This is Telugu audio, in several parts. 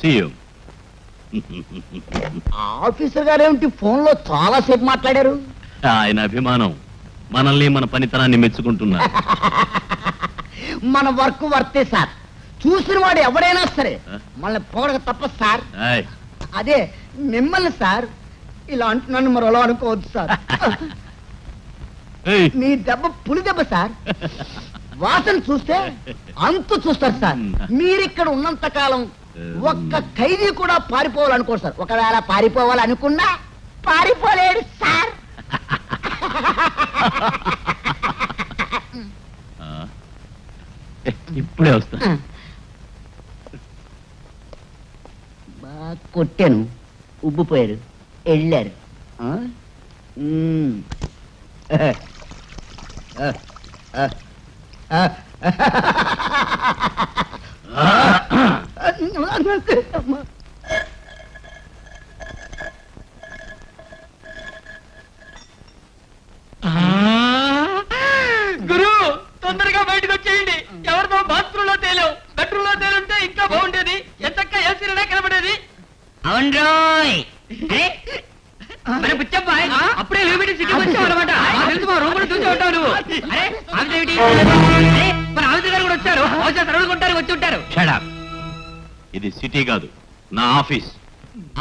See you. ఆఫీసర్ గారు ఏమిటి ఫోన్ లో చాలా సేపు మాట్లాడారు? ఆయన అభిమానం మనల్ని మన పనితనాన్ని మెచ్చుకుంటున్నారు. మన వర్క్ వర్తే సార్. చూసిన వాడు ఎవడైనా సరే మనల్ని పొగడక తప్పదు సార్. అదే మిమ్మల్ని సార్ ఇలా అంటున్నాను మరోలా అనుకోవద్దు సార్. మీ దెబ్బ పులి దెబ్బ సార్. వాసన చూస్తే అంతు చూస్తారు సార్. మీరిక్కడ ఉన్నంత కాలం ఒక్క ఖైదీ కూడా పారిపోవాలనుకోరు సార్. ఒకవేళ పారిపోవాలనుకున్నా పారిపోలేడు సార్. ఇప్పుడే వస్తా. బాగా కొట్టాను, ఉబ్బిపోయారు, వెళ్ళారు. గురు తొందరగా బయటకు వచ్చేయండి. ఎవరితో బాత్రూమ్ లో తేలేవు, బెడ్రూమ్ లో తేలుంటే ఇంకా బాగుండేది. ఎంతక్క ఏసీలనే కనబడేది. అవును అప్పుడే లిమిట్ సిటీ వచ్చావు అనమాట. తెలుసు మా రూమ్ కూడా చూసి ఉంటావు నువ్వు. అరే ఆవిడేమిటి మన ఆవిడ గారు కూడా వచ్చారు. బహుశా సరళ కొట్టారు, వచ్చి ఉంటారు. Shut up. ఇది సిటీ కాదు, నా ఆఫీస్.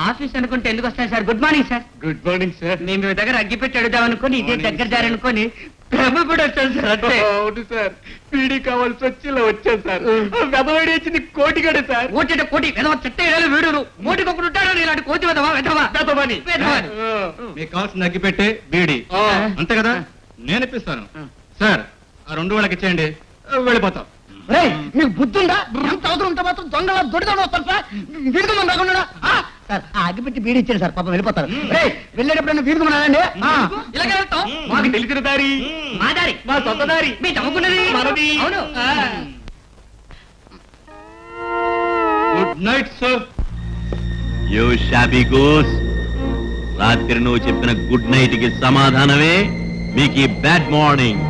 ఆఫీస్ అనుకుంటే ఎందుకు వస్తాయి sir? Good morning sir. Good morning sir. మేము మీ దగ్గర అగ్గి పెట్టి అడుగుదాం అనుకుని ఇదే దగ్గర జారనుకొని ప్రభు కూడా వచ్చాను సార్. అంతే. అవును సార్, పీడీ కావాల్సి వచ్చి ఇలా వచ్చాను సార్. వెదవాడి వచ్చింది కోటిగడే సార్. ఓటే కోటి వెదవ చెట్ట ఏడాలి వీడును మోటికి ఒకడు ఉంటాడు. ఇలాంటి కోతి వెదవా వెదవా వెదవని. మీకు కావాల్సిన అగ్గిపెట్టే బీడి అంతే కదా, నేను ఇప్పిస్తాను సార్. ఆ 2 వాళ్ళకి ఇచ్చేయండి, వెళ్ళిపోతాం. మీకు బుద్ధుందా? ఎంత అవసరం ఉంటే మాత్రం దొంగలా దొడిదొని వస్తారు సార్. వీడుకోమని రాకుండా సార్ అగ్గిపెట్టి బీడి ఇచ్చారు సార్. పాపం వెళ్ళిపోతారు. వెళ్ళేటప్పుడు వీడుకోమన్నానండి. ఇలాగే వెళ్తాం. మాకు తెలిసిన దారి, మా దారి, మా సొంత దారి, మీ చదువుకున్నది మనది. అవును. Good night sir. You shabby goose. రాత్రి నువ్వు చెప్పిన గుడ్ నైట్ కి సమాధానమే మీకు ఈ బ్యాడ్ మార్నింగ్.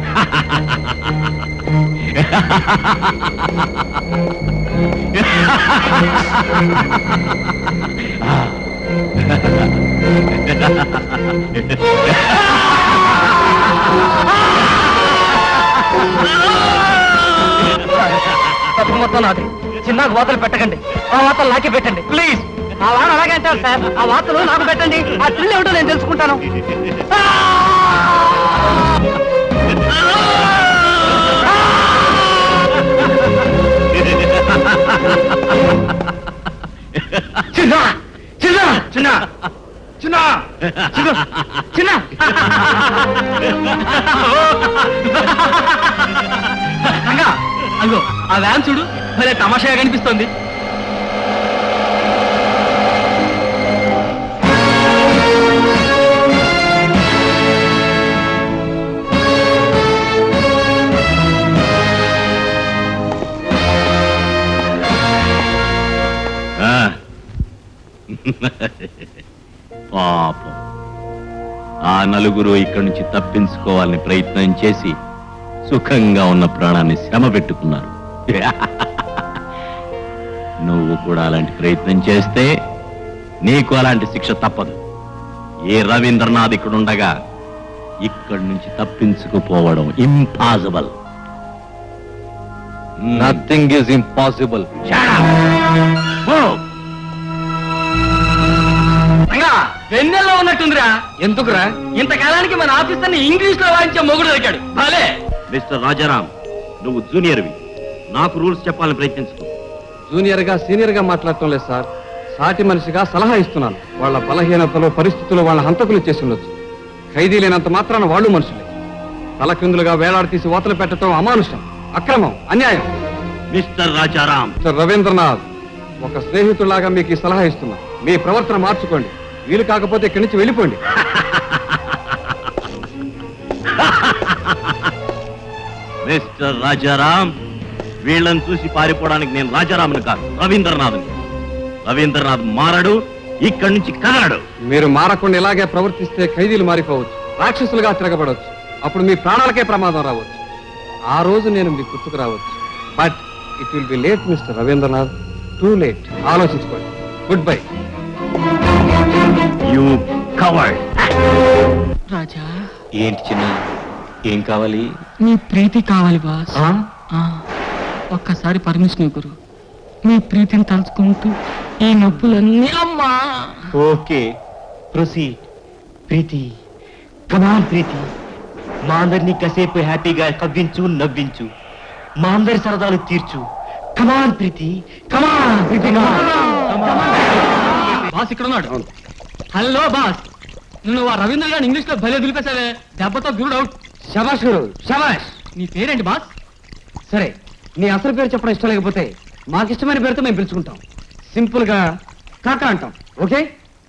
మొత్తం నాది. చిన్నకు వాతలు పెట్టకండి, ఆ వాతలు నాకే పెట్టండి ప్లీజ్. ఆ వాడు అలాగే అంటారు సార్. ఆ వాతలు నాకు పెట్టండి. ఆ పిల్ల ఏమిటో నేను తెలుసుకుంటాను. చిన్న చిన్న చిన్న చిన్న చిన్న చిన్న అయ్యో ఆ వ్యాన్ చూడు, భలే తమాషాగా కనిపిస్తోంది. పాపం ఆ నలుగురు ఇక్కడి నుంచి తప్పించుకోవాలని ప్రయత్నం చేసి సుఖంగా ఉన్న ప్రాణాన్ని శ్రమ పెట్టుకున్నారు. నువ్వు కూడా అలాంటి ప్రయత్నం చేస్తే నీకు అలాంటి శిక్ష తప్పదు. ఏ రవీంద్రనాథ్ ఇక్కడుండగా ఇక్కడి నుంచి తప్పించుకుపోవడం ఇంపాసిబుల్. Nothing is impossible. వెన్నెల్లో ఉన్నట్టుందిరా. ఎందుకురా? ఇంతకాలానికి మన ఆఫీసర్ని ఇంగ్లీష్ లో వాయించే మొగుడు దొరికాడు. భలే. మిస్టర్ రాజారాం, నువ్వు జూనియర్వి, నాకు రూల్స్ చెప్పాలని ప్రయత్నించుకో. జూనియర్ గా సీనియర్ గా మాట్లాడటం లేదు సార్. సాటి మనిషిగా సలహా ఇస్తున్నాను. వాళ్ళ బలహీనతలో పరిస్థితుల్లో వాళ్ళ హంతకులు చేసి ఉండొచ్చు. ఖైదీ లేనంత మాత్రాన వాళ్ళు మనుషులే. తలక్రిందులుగా వేలాడతీసి ఓతలు పెట్టడం అమానుషం, అక్రమం, అన్యాయం. మిస్టర్ రాజారాం. మిస్టర్ రవీంద్రనాథ్, ఒక స్నేహితులాగా మీకు ఈ సలహా ఇస్తున్నా. మీ ప్రవర్తన మార్చుకోండి. వీలు కాకపోతే ఇక్కడి నుంచి వెళ్ళిపోండి. మిస్టర్ రాజారాం, వీళ్ళని చూసి పారిపోవడానికి నేను రాజారాంని కాదు, రవీంద్రనాథ్ని. రవీంద్రనాథ్ మారడు, ఇక్కడి నుంచి కదలడు. మీరు మారకుండా ఇలాగే ప్రవర్తిస్తే ఖైదీలు మారిపోవచ్చు, రాక్షసులుగా తిరగబడవచ్చు. అప్పుడు మీ ప్రాణాలకే ప్రమాదం రావచ్చు. ఆ రోజు నేను మీకు గుర్తుకు రావచ్చు. But it will be late mister Ravindranath, too late. ఆలోచించుకోండి. Good bye. You covered. Raja ఏంటి చిన్న, ఏం కావాలి? నీ ప్రీతి కావాలి బాస్. ఒక్కసారి పర్మిషన్ ఇవ్వరు. నీ ప్రీతిని తలుచుకుంటూ ఈ నొప్పులన్నీ అమ్మా. Okay proceed. ప్రీతి, కమాన్ ప్రీతి, మా అందరినీ కాసేపు హ్యాపీగా కవ్వించు, నవ్వించు, మా అందరి సరదాలు తీర్చు. కమాన్ ప్రీతి, కమాన్ ప్రీతి, బాస్ ఇక్కడ ఉన్నాడు. హలో బాస్, నువ్వు ఆ రవీంద్ర గారిని ఇంగ్లీష్ లో భలే దులిపేశావే. దెబ్బతో గురుడు అవుట్. శబాష్ గురు, శబాష్. నీ పేరేంటి బాస్? సరే, నీ అసలు పేరు చెప్పడం ఇష్టం లేకపోతే మాకు ఇష్టమైన పేరుతో మేము పిలుచుకుంటాం. సింపుల్ గా కాకా అంటాం. ఓకే?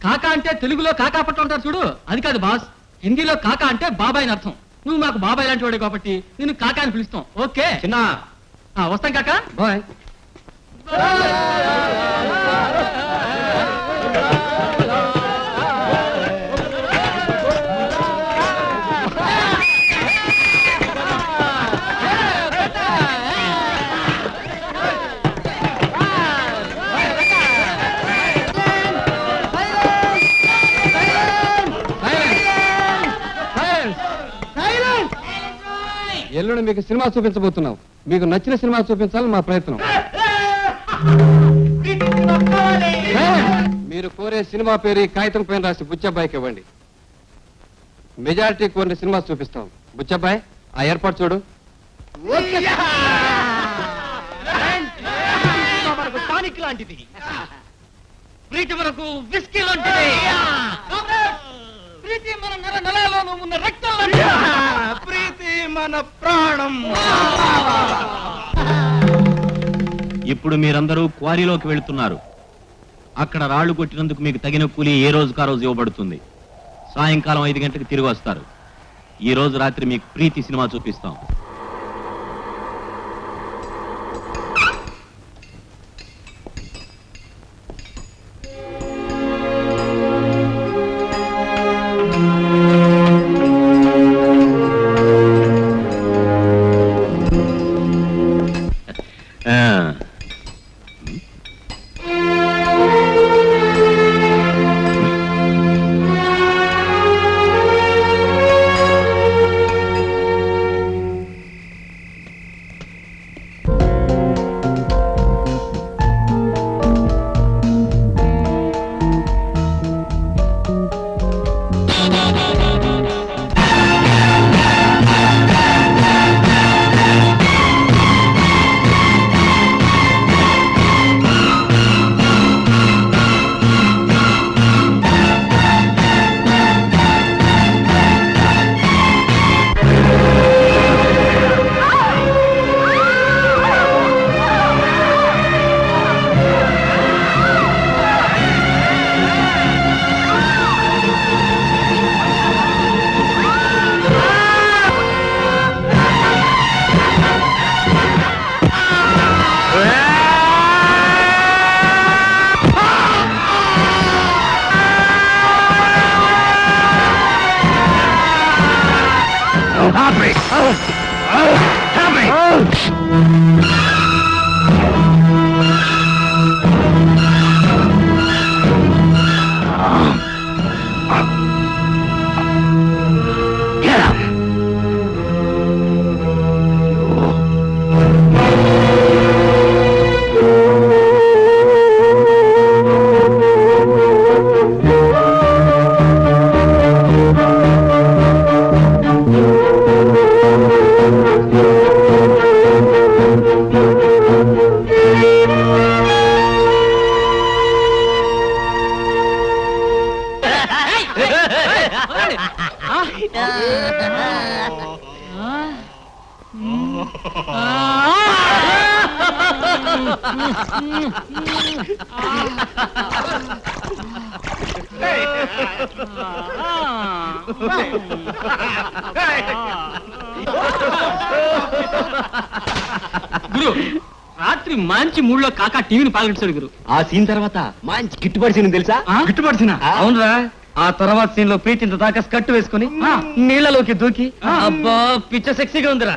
కాకా అంటే తెలుగులో కాకా పట్టు అంటారు చూడు, అది కాదు బాస్. హిందీలో కాకా అంటే బాబాయ్ అని అర్థం. నువ్వు మాకు బాబాయ్ లాంటి వాడే కాబట్టి నేను కాకా అని పిలుస్తాం. ఓకే చిన్న, వస్తాం కాకా. బాయ్. ఎల్లుండి మీకు సినిమా చూపించబోతున్నాం. మీకు నచ్చిన సినిమా చూపించాలని మా ప్రయత్నం. మీరు కోరే సినిమా పేరు ఈ కాగితం పైన రాసి బుచ్చబ్బాయికి ఇవ్వండి. మెజారిటీ కోరిన సినిమా చూపిస్తాం. బుచ్చబ్బాయ్, ఆ ఏర్పాటు చూడు. మనకు టానిక్ లాంటిది, ప్రీతి మనకు విస్కీ లాంటిది, ప్రీతి మన నర నరాలలో ఉన్న రక్తం లాంటిది, ప్రీతి మన ప్రాణం. ఇప్పుడు మీరందరూ క్వారీలోకి వెళుతున్నారు. అక్కడ రాళ్లు కొట్టినందుకు మీకు తగిన కూలి ఏ రోజుకా రోజు ఇవ్వబడుతుంది. సాయంకాలం 5 గంటలకు తిరిగి వస్తారు. ఈ రోజు రాత్రి మీకు ప్రీతి సినిమా చూపిస్తాం. గురు, రాత్రి మంచి మూడ్లో కాకా టీవీని పాల్గొట్టాడు గురు. ఆ సీన్ తర్వాత మంచి గిట్టుబాటు సీన్ తెలుసా? గిట్టుబాటు సీనా? అవునరా, ఆ తర్వాత సీన్ లో ప్రీతి ఇంత దాకా స్కర్ట్ వేసుకుని నీళ్ళలోకి దూకి అబ్బా పిచ్చ సెక్సీగా ఉందిరా.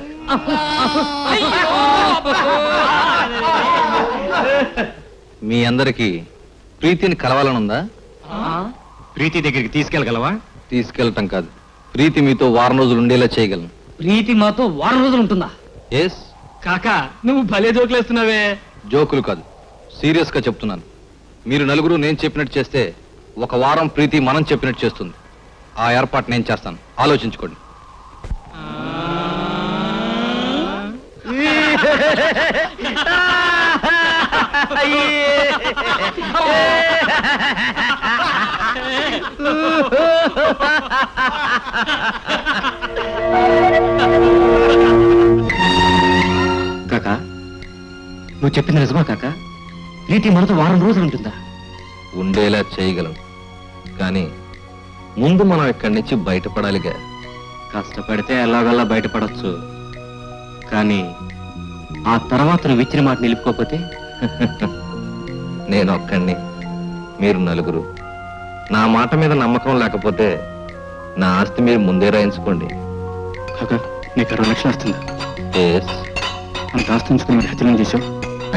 మీ అందరికీ ప్రీతిని కలవాలనుందా? ప్రీతి దగ్గరికి తీసుకెళ్ళగలవా? తీసుకెళ్ళటం కాదు, ప్రీతి మీతో వారం రోజులు ఉండేలా చేయగలను. ప్రీతి మాతో వారం రోజులు ఉంటుందా? ఎస్. కాకా నువ్వు భలే జోకులేస్తున్నావే. జోకులు కాదు, సీరియస్ గా చెప్తున్నాను. మీరు నలుగురు నేను చెప్పినట్టు చేస్తే ఒక వారం ప్రీతి మనం చెప్పినట్టు చేస్తుంది. ఆ ఏర్పాటు నేను చేస్తాను, ఆలోచించుకోండి. కాకా, నువ్వు చెప్పింది నిజమా కాకా? ప్రీతి మనతో వారం రోజులు ఉంటుందా? ఉండేలా చేయగలను, కానీ ముందు మనం ఇక్కడి నుంచి బయటపడాలిగా. కష్టపడితే ఎలాగల్లా బయటపడొచ్చు, కానీ ఆ తర్వాత నువ్వు ఇచ్చిన మాట నిలుపుకోకపోతే? నేను ఒక్కడిని, మీరు నలుగురు. నా మాట మీద నమ్మకం లేకపోతే నా ఆస్తి మీరు ముందే రాయించుకోండి. కాకా, నీకు 60 లక్షలు వస్తుంది. ఎస్. అంత ఆస్తించుకుని మీరు హత్యలను చేసావు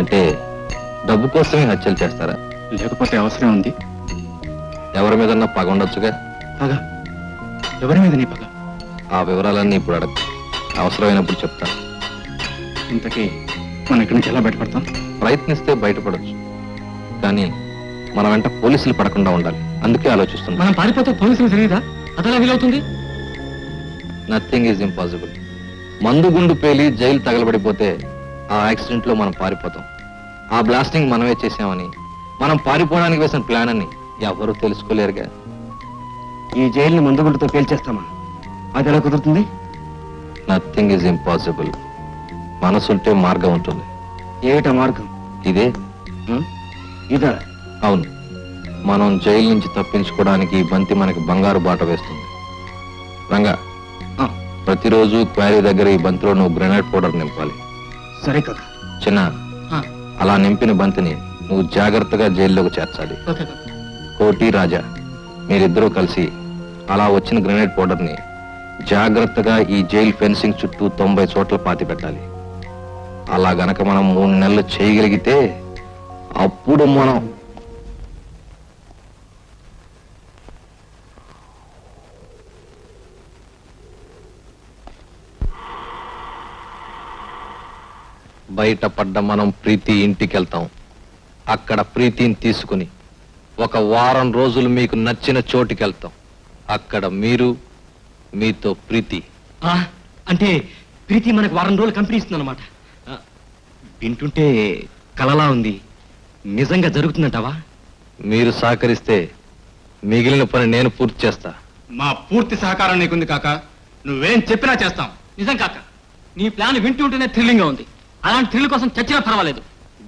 అంటే డబ్బు కోసమే హత్యలు చేస్తారా? లేకపోతే అవసరం ఉంది. ఎవరి మీద పగ ఉండొచ్చుగా. పగ? ఎవరి మీద నీ పగ? ఆ వివరాలన్నీ ఇప్పుడు అడగ, అవసరమైనప్పుడు చెప్తాను. ఇంతకీ మనం ఇక్కడి నుంచి ఎలా బయటపడతాం? ప్రయత్నిస్తే బయటపడొచ్చు, కానీ మన వెంట పోలీసులు పడకుండా ఉండాలి. అందుకే ఆలోచిస్తున్నాను. మనం పారిపోతే పోలీసులు తెలియదా? అదలా వీలవుతుంది? Nothing is impossible. మందు గుండు పేలి జైలు తగలబడిపోతే ఆ యాక్సిడెంట్ లో మనం పారిపోతాం. ఆ బ్లాస్టింగ్ మనమే చేశామని, మనం పారిపోవడానికి వేసిన ప్లాన్ అని ఎవరూ తెలుసుకోలేరుగా. ఈ జైలుని మందుగుండుతో పేల్చేస్తామా? అది ఎలా కుదురుతుంది? Nothing is impossible. మనసుంటే మార్గం ఉంటుంది. ఏమిటా మార్గం? ఇదే. ఇదా? అవును, మనం జైలు నుంచి తప్పించుకోవడానికి ఈ బంతి మనకి బంగారు బాట వేస్తుంది. రంగా, ప్రతిరోజు క్వారీ దగ్గర ఈ బంతిలో నువ్వు గ్రెనేడ్ పౌడర్ నింపాలి. సరే కాక. చిన్న, అలా నింపిన బంతిని నువ్వు జాగ్రత్తగా జైల్లోకి చేర్చాలి. కోటి, రాజా, మీరిద్దరూ కలిసి అలా వచ్చిన గ్రెనేడ్ పౌడర్ ని జాగ్రత్తగా ఈ జైల్ ఫెన్సింగ్ చుట్టూ 90 చోట్ల పాతి పెట్టాలి. అలా గనక మనం 3 నెలలు చేయగలిగితే అప్పుడు మనం బయటపడ్డ మనం ప్రీతి ఇంటికి వెళ్తాం. అక్కడ ప్రీతిని తీసుకుని ఒక వారం రోజులు మీకు నచ్చిన చోటుకి వెళ్తాం. అక్కడ మీరు, మీతో ప్రీతి. అంటే ప్రీతి మనకు వారం రోజులు కంపెనీ ఇస్తుంది అనమాట. వింటుంటే కలలా ఉంది. నిజంగా జరుగుతుందంటావా? మీరు సహకరిస్తే మిగిలిన పని నేను పూర్తి చేస్తా. మా పూర్తి సహకారం నీకుంది కాక. నువ్వేం చెప్పినా చేస్తాం. నిజం కాక, నీ ప్లాన్ వింటూ ఉంటేనే థ్రిల్లింగ్ గా ఉంది. అలాంటి థ్రిల్ కోసం చచ్చినా పర్వాలేదు.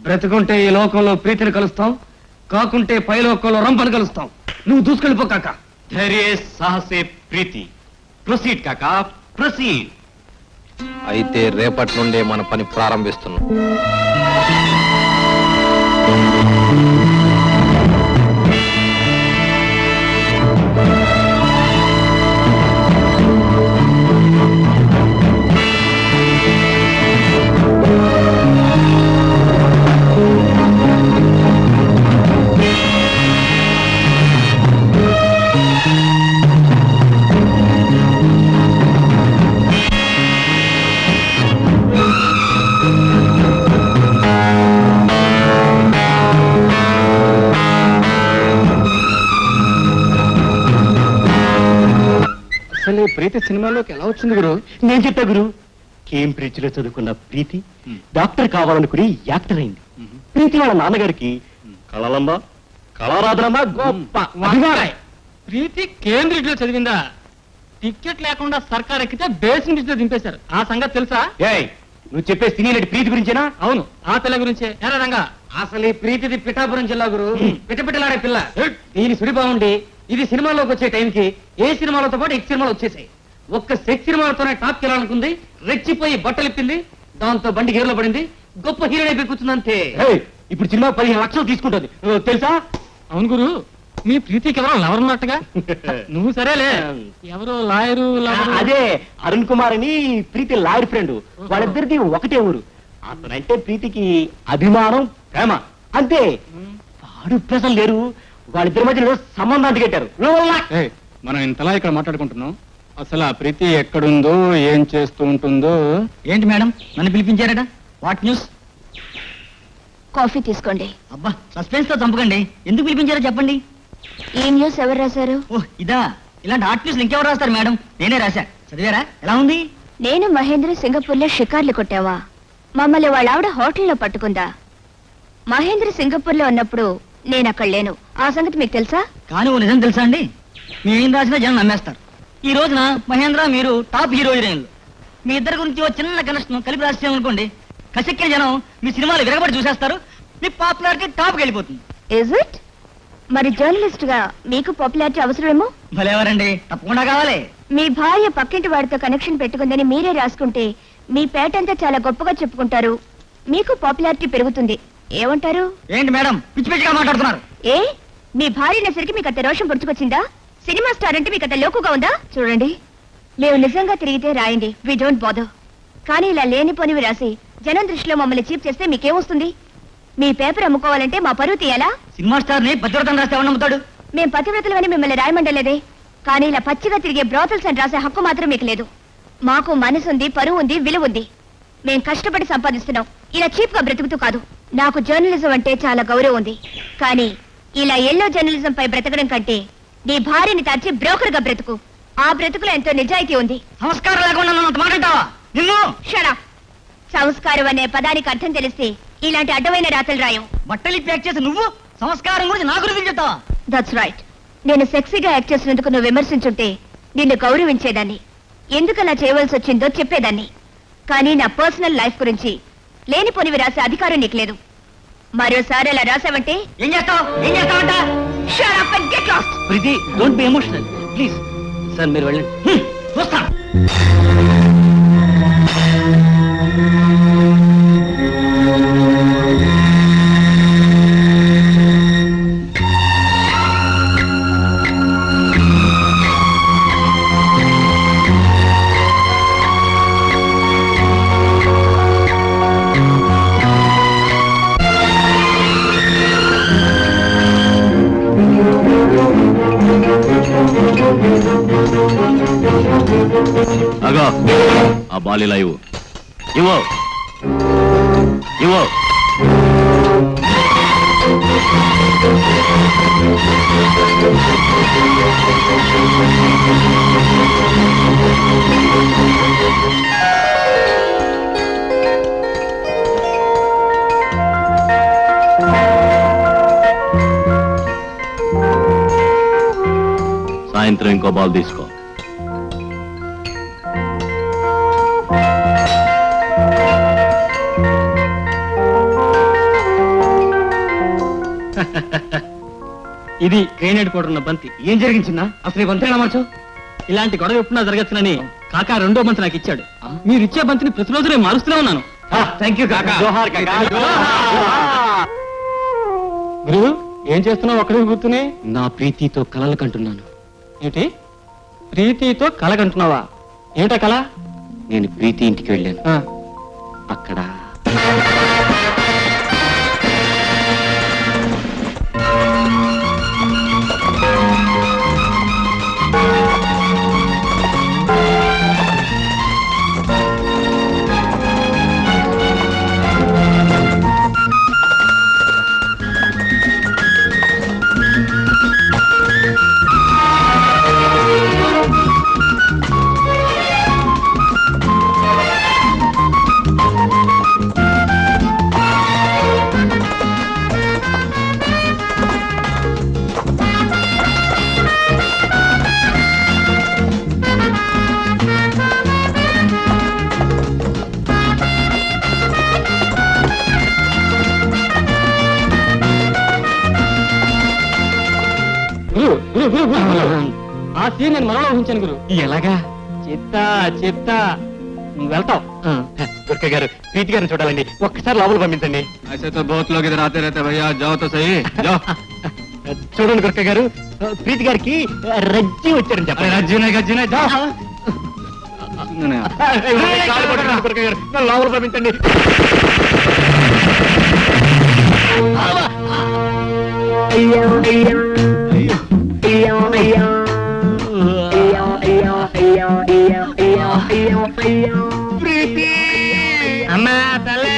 బ్రతుకుంటే ఈ లోకంలో ప్రీతిని కలుస్తాం, కాకుంటే పై లోకంలో రంపని కలుస్తాం. నువ్వు దూసుకెళ్ళిపో కాక. ధైర్య సాహసే ప్రీతి. ప్రొసీడ్ కాకా, ప్రొసీడ్. అయితే రేపటి నుండే మన పని ప్రారంభిస్తున్నాం. అసలు ప్రీతి సినిమాలోకి ఎలా వచ్చింది గురు? నేను చెప్పా గురు. కేంబ్రిడ్జ్ లో చదువుకున్న ప్రీతి డాక్టర్ కావాలనుకుని యాక్టర్ అయింది. ప్రీతి వాళ్ళ నాన్నగారికి కళలంబ, కళారాధనమ్మ గొప్ప అభిమానం. ప్రీతి కేంబ్రిడ్జ్ లో చదివిందా? టికెట్ లేకుండా సర్కార్ ఎక్కితే బేస్ నుంచి దింపేశారు. ఆ సంగతి తెలుసా? నువ్వు చెప్పే సినీ నటి ప్రీతి గురించేనా? అవును, ఆ పిల్ల గురించే. ఎరా రంగా, అసలు ఈ ప్రీతిది పిఠాపురం జిల్లా గురు. పిట్టపిట్టలాడే పిల్ల. దీని సుడి బాగుండి ఇది సినిమాలోకి వచ్చే టైంకి ఏ సినిమాలతో పాటు ఎక్ సినిమాలు వచ్చేసాయి. ఒక్క సెక్స్ సినిమాలతోనే టాప్ కెళ్ళాలనుకుంది. రెచ్చిపోయి బట్టలు ఇప్పింది. దాంతో బండి గేర్లో పడింది. గొప్ప హీరోయిన్ అయిపోయి కూర్చుందంతే. ఇప్పుడు సినిమా 15 లక్షలు తీసుకుంటుంది తెలుసా? అవును గురు, మీ ప్రీతికి ఎవరో లవర్ ఉన్నట్టుగా. నువ్వు సరేలే, ఎవరో లాయరు. అదే అరుణ్ కుమార్ అని ప్రీతి లాయర్ ఫ్రెండ్. వాళ్ళిద్దరిది ఒకటే ఊరు. అతనంటే ప్రీతికి అభిమానం, ప్రేమ అంతే. కడుపు లేరు, వాళ్ళిద్దరి మధ్య సంబంధాన్ని కట్టారు. మనం ఇంతలా ఇక్కడ మాట్లాడుకుంటున్నాం, అసలు ఆ ప్రీతి ఎక్కడుందో ఏం చేస్తూ ఉంటుందో. ఏంటి మేడం నన్ను పిలిపించారట? What news? కాఫీ తీసుకోండి. అబ్బా సస్పెన్స్ తో చంపకండి. ఎందుకు పిలిపించారో చెప్పండి. ఈ న్యూస్ ఎవరు రాశారు? ఓహ్ ఇదా, ఇలాంటి ఆర్ట్ న్యూస్ ఇంకెవరు రాస్తారు మేడం? నేనే రాశా. చదివారా? ఎలా ఉంది? నేను మహేంద్ర సింగపూర్ లో షికార్లు కొట్టావా? మమ్మల్ని వాళ్ళ ఆవిడ హోటల్లో పట్టుకుందా? మహేంద్ర సింగపూర్ లో ఉన్నప్పుడు నేను అక్కడ లేను. ఆ సంగతి మీకు తెలుసా? కానీ ఓ నిజం తెలుసా అండి, మేం రాసినా జనం నమ్మేస్తారు. ఈ రోజున మహేంద్ర మీరు టాప్ హీరో హీరోయిన్లు. మీ ఇద్దరి గురించి ఓ చిన్న కనెక్షన్ కలిపి రాసేమనుకోండి, కసెక్కిన జనం మీ సినిమాలు విరగబడి చూసేస్తారు. మీ పాపులారిటీ టాప్కి వెళ్ళిపోతుంది. Is it? మరి జర్నలిస్ట్ గా మీకు పాపులారిటీ అవసరమేమో. భలేవారండి, తప్పకుండా కావాలి. మీ భార్య పక్కింటి వాడితో కనెక్షన్ పెట్టుకుందని మీరే రాసుకుంటే మీ పేటంతా చాలా గొప్పగా చెప్పుకుంటారు. మీకు పాపులారిటీ పెరుగుతుంది. ఏమంటారు? ఏంటి మేడం పిచ్చి పిచ్చిగా మాట్లాడుతున్నారు? ఏ మీ భార్య నసరికి మీకు అంత రోషం పుడుచుకొచ్చిందా? సినిమా స్టార్ అంటే మీకు అంత లోకుగా ఉందా? చూడండి, మేము నిజంగా తిరిగితే రాయండి, వి డోంట్ బాదర్. కానీ ఇలా లేనిపోనివి రాసి జనం దృష్టిలో మమ్మల్ని చీప్ చేస్తే మీకేమొస్తుంది? మీ పేపర్ అమ్ముకోవాలంటే మా పరువు తీయాలా? సినిమా స్టార్ ని పతివ్రతం రాస్తే ఎవరు నమ్ముతాడు? మేం పతివ్రతలని మిమ్మల్ని రాయమండలేదే, కానీ ఇలా పచ్చిగా తిరిగే బ్రోతల్స్ అని రాసే హక్కు మాత్రం మీకు లేదు. మాకు మనసు ఉంది, పరువు ఉంది, విలువ ఉంది. మేం కష్టపడి సంపాదిస్తున్నాం, ఇలా చీప్ గా బ్రతుకుతూ కాదు. నాకు జర్నలిజం అంటే చాలా గౌరవం ఉంది, కానీ ఇలా ఎల్లో జర్నలిజం పై బ్రతకడం కంటే నీ భార్యని తార్చి బ్రోకర్ గా బ్రతుకు. ఆ బ్రతుకులో ఎంతో నిజాయితీ ఉంది. సంస్కారం లేకుండా నన్ను అంత మాట్లాడతావా? నిన్ను షడా! సంస్కారం అనే పదానికి అర్థం తెలిస్తే ఇలాంటి అడ్డమైన రాతలు రాయం. బట్టలు ప్యాక్ చేసి నువ్వు సంస్కారం గురించి నా గురించి చెప్తావా? That's right. నేను సెక్సీగా యాక్ట్ చేసినందుకు నువ్వు విమర్శించుంటే నిన్ను గౌరవించేదాన్ని. ఎందుకు అలా చేయవలసి వచ్చిందో చెప్పేదాన్ని. కానీ నా పర్సనల్ లైఫ్ గురించి లేనిపోనివి రాసే అధికారం నీకు లేదు. మరోసారి అలా రాసావంటే ఏం చేస్తావు? ఏం చేస్తావంట? shut up and get lost. Preeti don't be emotional please. Sir మీరు వెళ్ళండి. చూస్తా. అగో ఆ బాలీలా ఇవ్వు, ఇవ్వు, ఇవ్వు. సాయంత్రం ఇంకో బాల్ తీసుకో. ఇది గ్రైనేడ్ పౌడర్ ఉన్న బంతి. ఏం జరిగించిందా? అసలు ఈ బంతి ఎలా మార్చు? ఇలాంటి గొడవ ఎప్పుడన్నా జరగచ్చునని కాకా రెండో బంతి నాకు ఇచ్చాడు. మీరు ఇచ్చే బంతిని ప్రతిరోజు నేను మారుస్తూనే ఉన్నాను. థ్యాంక్ యూ కాకా. గురు, ఏం చేస్తున్నావు అక్కడే కూర్చుని? నా ప్రీతితో కలలు కంటున్నాను. ఏంటి? ప్రీతితో కలగంటున్నావా? ఏమిటా కళ? నేను ప్రీతి ఇంటికి వెళ్ళాను. ఆ, అక్కడ ఆ సీన్ నేను మనలో ఊహించాను గురు. ఎలాగా? చెప్తా చెప్తా, నువ్వు వెళ్తావు. దుర్గ గారు, ప్రీతి గారిని చూడాలండి, ఒక్కసారి లోపల పంపించండి. ऐसे तो बहुत लोग इधर आते रहते भैया, जाओ तो सही जाओ. చూడండి దుర్గ గారు, ప్రీతి గారికి రజ్జి వచ్చారని చెప్పండి. రజ్జునే గజ్జునే जा. కాలు పట్టుకోండి దుర్గ గారు, నన్ను లోపల పంపించండి. ప్రీతి అమ్మా తల్లే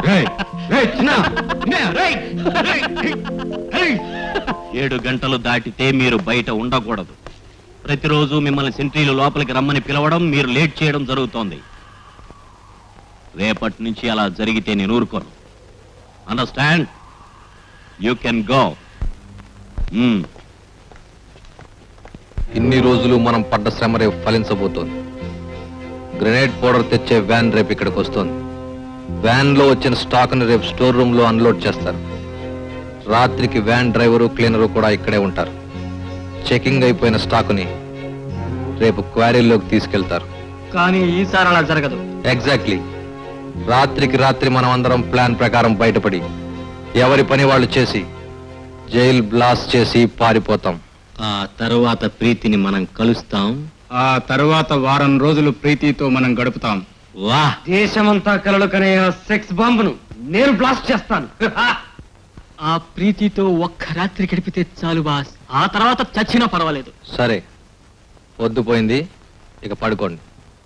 రేయ్, రేయ్, చిన్న, రేయ్, 7 గంటలు దాటితే మీరు బయట ఉండకూడదు. ప్రతిరోజు మిమ్మల్ని సెంట్రీలు లోపలికి రమ్మని పిలవడం, మీరు లేట్ చేయడం జరుగుతోంది. రేపటి నుంచి అలా జరిగితే నేను ఊరుకోను. అండర్స్టాండ్? You can go. ఇన్ని రోజులు మనం పడ్డ శ్రమ రేపు ఫలించబోతోంది. గ్రెనేడ్ పౌడర్ తెచ్చే వ్యాన్ రేపు ఇక్కడికి వస్తోంది. వ్యాన్ లో వచ్చిన స్టాక్ ని రేపు స్టోర్ రూమ్ లో అన్లోడ్ చేస్తారు. రాత్రికి వ్యాన్ డ్రైవరు క్లీనరు కూడా ఇక్కడే ఉంటారు. చెకింగ్ అయిపోయిన స్టాక్ ని రేపు క్వారీల్లోకి తీసుకెళ్తారు. కానీ ఈసారి అలా జరగదు. ఎగ్జాక్ట్లీ. రాత్రికి రాత్రి మనం అందరం ప్లాన్ ప్రకారం బయటపడి ఎవరి పని వాళ్ళు చేసి జైల్ బ్లాస్ట్ చేసి పారిపోతాం. ఆ తరువాత ప్రీతిని మనం కలుస్తాం. ఆ తరువాత వారం రోజులు ప్రీతితో మనం గడుపుతాం. వాహ్, దేశమంతా కలలు కనే ఆ సెక్స్ బాంబును నేను బ్లాస్ట్ చేస్తాను. ఆ ప్రీతితో ఒక్క రాత్రి గడిపితే చాలు బాస్. ఆ తర్వాత చచ్చినా పర్వాలేదు. సరే, పొద్దుపోయింది, ఇక పడుకోండి.